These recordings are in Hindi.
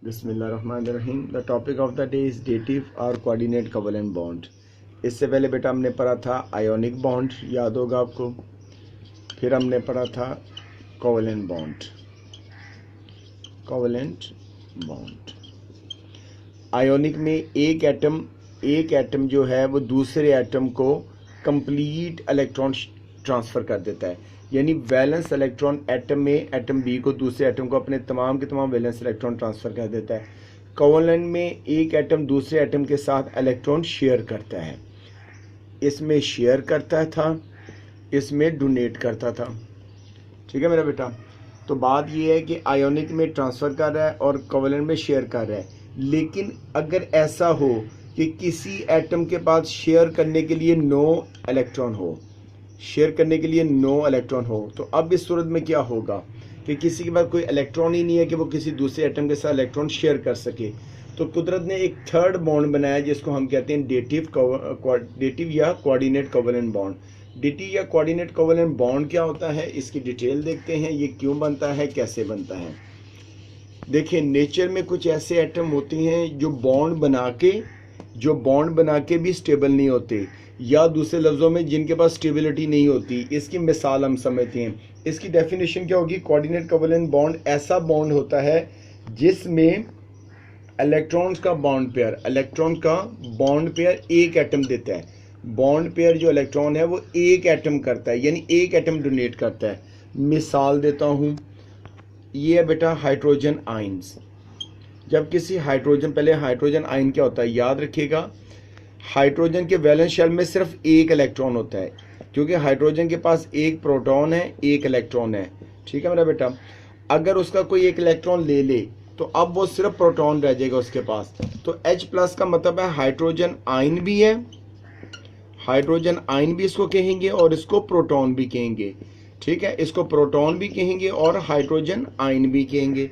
बिस्मिल्लाहिर्रहमानिर्रहीम। The topic of the day is dative और कोऑर्डिनेट कोवेलेंट बॉन्ड। इससे पहले बेटा हमने पढ़ा था आयोनिक बॉन्ड, याद होगा आपको। फिर हमने पढ़ा था कोवेलेंट बॉन्ड। आयोनिक में एक एटम जो है वो दूसरे एटम को कंप्लीट इलेक्ट्रॉन ट्रांसफ़र कर देता है, यानी वैलेंस इलेक्ट्रॉन एटम में एटम बी को दूसरे एटम को अपने तमाम के तमाम वैलेंस इलेक्ट्रॉन ट्रांसफ़र कर देता है। कोवेलेंट में एक एटम दूसरे एटम के साथ इलेक्ट्रॉन शेयर करता है। इसमें शेयर करता था, इसमें डोनेट करता था। ठीक है मेरा बेटा। तो बात ये है कि आयोनिक में ट्रांसफ़र कर रहा है और कोवेलेंट में शेयर कर रहा है। लेकिन अगर ऐसा हो कि किसी एटम के पास शेयर करने के लिए 9 इलेक्ट्रॉन हो, तो अब इस सूरत में क्या होगा कि किसी के पास कोई इलेक्ट्रॉन ही नहीं है कि वो किसी दूसरे एटम के साथ इलेक्ट्रॉन शेयर कर सके। तो कुदरत ने एक थर्ड बॉन्ड बनाया जिसको हम कहते हैं डेटिव या कोऑर्डिनेट कोवेलेंट बॉन्ड। डेटिव या कोऑर्डिनेट कोवेलेंट बॉन्ड क्या होता है, इसकी डिटेल देखते हैं। ये क्यों बनता है, कैसे बनता है। देखिए, नेचर में कुछ ऐसे एटम होते हैं जो बॉन्ड बना के भी स्टेबल नहीं होते, या दूसरे लफ्ज़ों में जिनके पास स्टेबिलिटी नहीं होती। इसकी मिसाल हम समझते हैं। इसकी डेफिनेशन क्या होगी। कोऑर्डिनेट कोवेलेंट बॉन्ड ऐसा बॉन्ड होता है जिसमें इलेक्ट्रॉन्स का बॉन्ड पेयर एक एटम देता है। बॉन्ड पेयर जो इलेक्ट्रॉन है वो एक एटम करता है, यानी एक एटम डोनेट करता है। मिसाल देता हूँ, ये है बेटा हाइड्रोजन आयंस। जब किसी पहले हाइड्रोजन आयन क्या होता है याद रखिएगा। हाइड्रोजन के वैलेंस शेल में सिर्फ एक इलेक्ट्रॉन होता है, क्योंकि हाइड्रोजन के पास एक प्रोटॉन है, एक इलेक्ट्रॉन है। ठीक है मेरा बेटा। अगर उसका कोई एक इलेक्ट्रॉन ले ले तो अब वो सिर्फ प्रोटॉन रह जाएगा उसके पास। तो H+ का मतलब है हाइड्रोजन आयन भी है, हाइड्रोजन आयन भी इसको कहेंगे और इसको प्रोटॉन भी कहेंगे। ठीक है, इसको प्रोटॉन भी कहेंगे और हाइड्रोजन आयन भी कहेंगे।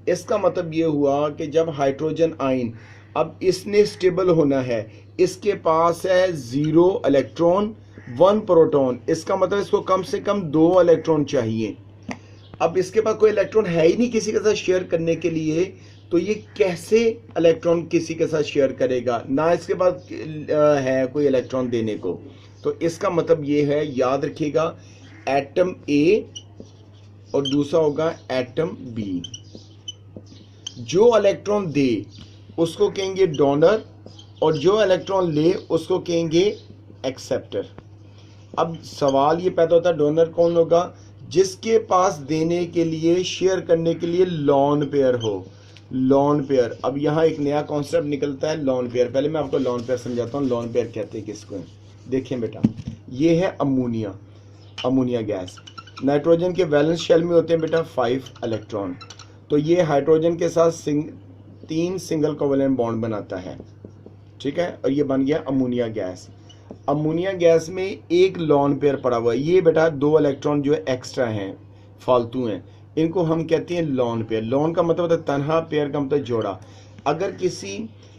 इसका मतलब ये हुआ कि जब हाइड्रोजन आयन, अब इसने स्टेबल होना है, इसके पास है 0 इलेक्ट्रॉन 1 प्रोटॉन। इसका मतलब इसको कम से कम 2 इलेक्ट्रॉन चाहिए। अब इसके पास कोई इलेक्ट्रॉन है ही नहीं किसी के साथ शेयर करने के लिए, तो ये कैसे इलेक्ट्रॉन किसी के साथ शेयर करेगा, ना इसके पास है कोई इलेक्ट्रॉन देने को। तो इसका मतलब ये है, याद रखिएगा, एटम ए और दूसरा होगा एटम बी। जो इलेक्ट्रॉन दे उसको कहेंगे डोनर और जो इलेक्ट्रॉन ले उसको कहेंगे एक्सेप्टर। अब सवाल ये पैदा होता है, डोनर कौन होगा, जिसके पास देने के लिए, शेयर करने के लिए लॉन पेयर हो। लॉन पेयर, अब यहाँ एक नया कॉन्सेप्ट निकलता है, लॉन पेयर। पहले मैं आपको लॉन पेयर समझाता हूँ। लॉन पेयर कहते हैं किसको। देखें बेटा, ये है अमोनिया गैस। नाइट्रोजन के वैलेंस शेल में होते हैं बेटा 5 इलेक्ट्रॉन। तो ये हाइड्रोजन के साथ 3 सिंगल कोवेलेंट बॉन्ड बनाता है। ठीक है, और ये बन गया अमोनिया गैस। अमोनिया गैस में एक लॉन पेयर पड़ा हुआ है। ये बेटा 2 इलेक्ट्रॉन जो है एक्स्ट्रा हैं, फालतू हैं, इनको हम कहते हैं लॉन पेयर। लॉन का मतलब होता है तन्हा, पेयर का मतलब जोड़ा। अगर किसी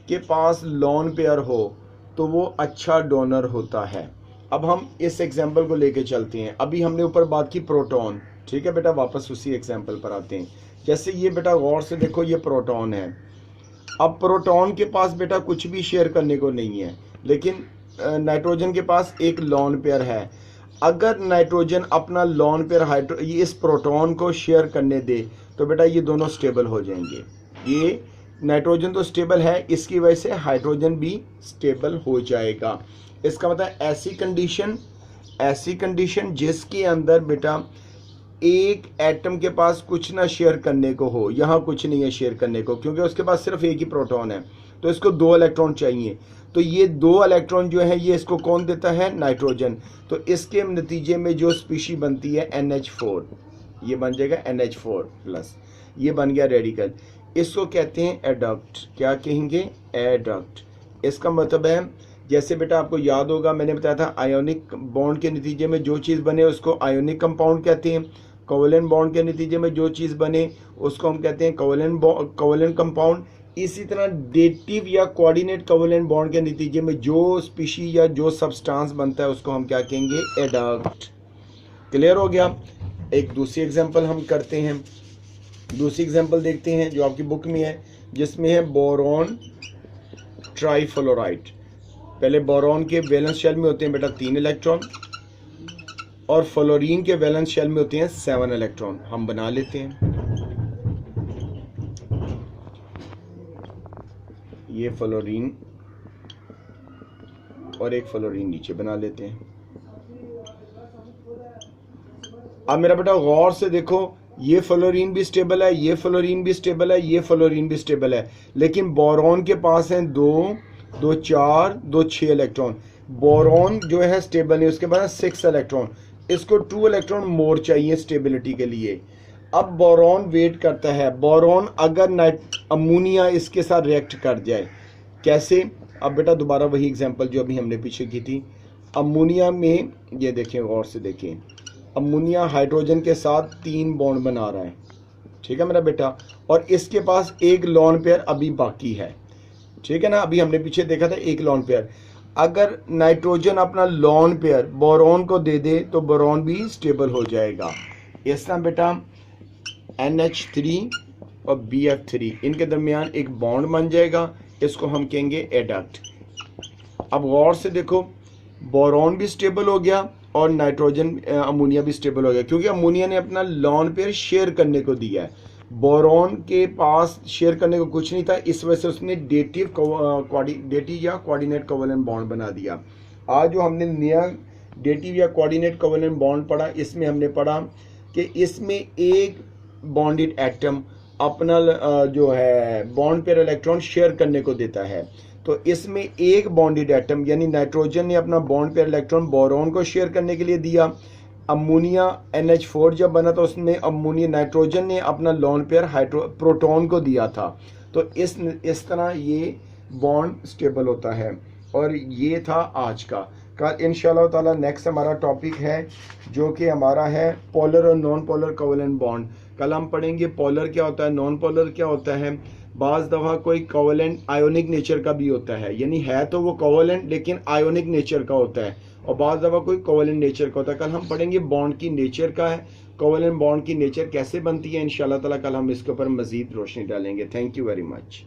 के पास लॉन पेयर हो तो वो अच्छा डोनर होता है। अब हम इस एग्जाम्पल को लेके चलते हैं। अभी हमने ऊपर बात की प्रोटॉन। ठीक है बेटा, वापस उसी एग्जाम्पल पर आते हैं। जैसे ये बेटा गौर से देखो, ये प्रोटॉन है। अब प्रोटॉन के पास बेटा कुछ भी शेयर करने को नहीं है, लेकिन नाइट्रोजन के पास एक लॉन पेयर है। अगर नाइट्रोजन अपना लॉन पेयर इस प्रोटॉन को शेयर करने दे तो बेटा ये दोनों स्टेबल हो जाएंगे। ये नाइट्रोजन तो स्टेबल है, इसकी वजह से हाइड्रोजन भी स्टेबल हो जाएगा। इसका मतलब ऐसी कंडीशन जिसके अंदर बेटा एक एटम के पास कुछ ना शेयर करने को हो। यहाँ कुछ नहीं है शेयर करने को, क्योंकि उसके पास सिर्फ एक ही प्रोटॉन है, तो इसको 2 इलेक्ट्रॉन चाहिए। तो ये 2 इलेक्ट्रॉन जो है ये इसको कौन देता है, नाइट्रोजन। तो इसके नतीजे में जो स्पीशी बनती है NH4, ये बन जाएगा NH4+। ये बन गया रेडिकल। इसको कहते हैं एडक्ट। क्या कहेंगे, एडक्ट। इसका मतलब है, जैसे बेटा आपको याद होगा मैंने बताया था, आयोनिक बॉन्ड के नतीजे में जो चीज़ बने उसको आयोनिक कंपाउंड कहते हैं। कोवेलेंट बॉन्ड के नतीजे में जो चीज़ बने उसको हम कहते हैं कोवेलेंट कंपाउंड। इसी तरह डेटिव या कोऑर्डिनेट कोवेलेंट बॉन्ड के नतीजे में जो स्पीशी या जो सब्सटेंस बनता है उसको हम क्या कहेंगे, एडक्ट। क्लियर हो गया। एक दूसरी एग्जांपल हम करते हैं। दूसरी एग्जांपल देखते हैं जो आपकी बुक में है। जिसमें है बोरॉन ट्राइफ्लोराइड। पहले बोरॉन के वैलेंस शेल में होते हैं बेटा 3 इलेक्ट्रॉन और फ्लोरीन के वैलेंस शेल में होते हैं 7 इलेक्ट्रॉन। हम बना लेते हैं, ये फ्लोरीन और एक फ्लोरीन नीचे बना लेते हैं। अब मेरा बेटा गौर से देखो, ये फ्लोरीन भी स्टेबल है, ये फ्लोरीन भी स्टेबल है, ये फ्लोरीन भी स्टेबल है, लेकिन बोरॉन के पास हैं 2, 2 4, 2 6 इलेक्ट्रॉन। बोरॉन जो है स्टेबल है, उसके पास 6 इलेक्ट्रॉन, इसको 2 इलेक्ट्रॉन मोर चाहिए स्टेबिलिटी के लिए। अब बोरॉन वेट करता है, बोरॉन अगर अमोनिया इसके साथ रिएक्ट कर जाए, कैसे? अब बेटा दोबारा वही एग्जांपल जो अभी हमने पीछे की थी। अमोनिया में ये देखें, गौर से देखें, अमोनिया हाइड्रोजन के साथ 3 बॉन्ड बना रहा है, ठीक है मेरा बेटा, और इसके पास एक लोन पेयर अभी बाकी है, ठीक है ना। अभी हमने पीछे देखा था एक लोन पेयर। अगर नाइट्रोजन अपना लोन पेयर बोरॉन को दे दे तो बोरॉन भी स्टेबल हो जाएगा। इस तरह बेटा NH3 और BF3 इनके दरमियान एक बॉन्ड बन जाएगा, इसको हम कहेंगे एडक्ट। अब गौर से देखो, बोरॉन भी स्टेबल हो गया और नाइट्रोजन अमोनिया भी स्टेबल हो गया, क्योंकि अमोनिया ने अपना लोन पेयर शेयर करने को दिया है। बोरॉन के पास शेयर करने को कुछ नहीं था, इस वजह से उसने डेटिव या कोऑर्डिनेट कोवेलेंट बॉन्ड बना दिया। आज जो हमने नया डेटिव या कोऑर्डिनेट कोवेलेंट बॉन्ड पढ़ा, इसमें हमने पढ़ा कि इसमें एक बॉन्डेड एटम अपना जो है बॉन्ड पेयर इलेक्ट्रॉन शेयर करने को देता है। तो इसमें एक बॉन्डेड एटम यानी नाइट्रोजन ने अपना बॉन्ड पेयर इलेक्ट्रॉन बोरॉन को शेयर करने के लिए दिया। अमोनिया NH4 जब बना तो उसमें अमोनिया नाइट्रोजन ने अपना लोन पेयर प्रोटॉन को दिया था। तो इस तरह ये बॉन्ड स्टेबल होता है। और ये था आज का। कल इंशाल्लाह ताला नेक्स्ट हमारा टॉपिक है जो कि हमारा है पोलर और नॉन पोलर कोवेलेंट बॉन्ड। कल हम पढ़ेंगे पोलर क्या होता है, नॉन पोलर क्या होता है। बाज़ दफ़ा कोई कोवेलेंट आयोनिक नेचर का भी होता है, यानी है तो वो कोवेलेंट लेकिन आयोनिक नेचर का होता है, और बाज़ दफ़ा कोई कोवेलेंट नेचर का होता है। कल हम पढ़ेंगे बॉन्ड की नेचर का है, कोवेलेंट बॉन्ड की नेचर कैसे बनती है। इंशाल्लाह ताला कल हम इसके ऊपर मज़ीद रोशनी डालेंगे। Thank you very much.